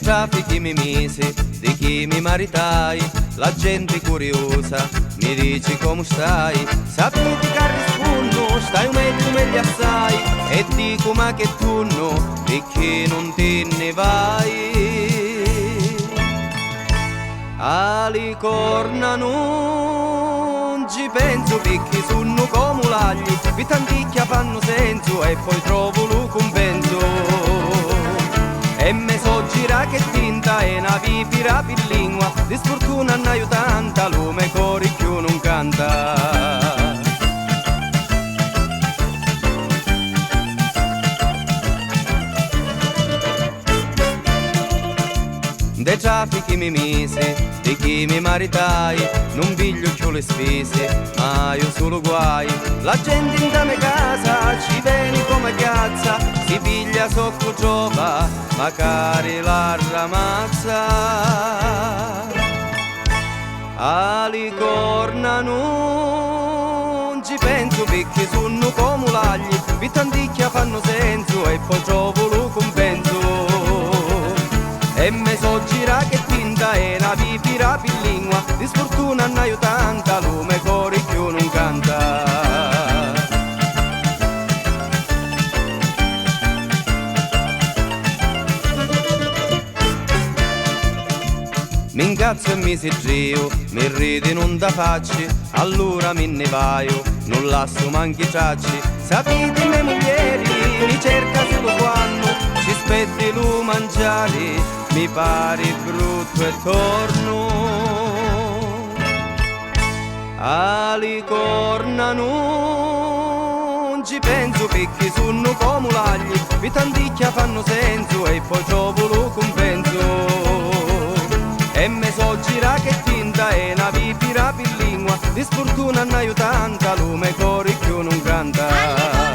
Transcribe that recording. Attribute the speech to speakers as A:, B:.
A: traffici mi misi, di chi mi maritai, la gente curiosa mi dice come stai, sapete che rispondo, stai meglio assai, e dico ma che tu no, perché non te ne vai. Ali corna non ci penso perché sono come l'agli, vi tanticchia fanno senso e poi trovo lo compenso. E me so gira che tinta e una vipira per lingua, di sfortuna ne ho tanta, lume cori più non canta. De traffici mi mise, di chi mi maritai, non piglio più le spese, ma io solo guai. La gente in da me casa ci viene come piazza, si piglia sotto giova, magari la ramazza. Ali corna non ci penso perché sono come l'agli, vi tanticchia fanno senso e poi trovo lo compenso. E me so gira che tinta e una vipira per lingua, di sfortuna ne ho tanta, lume cori più non canta. Mi incazzo e mi sigio, mi ridi non da facci, allora me ne vaio, non lascio manchi tracci. Sapete me moglieri, mi cerca solo quando ci spetti lo mangiare, mi pare brutto e torno. Ali corna non ci penso perché sono come l'agli, vi tanticchia fanno senso e poi trovo lo compenso. E me so gira che tinta e una vipira per lingua, di sfortuna ne ho tanta, lume cori più non canta.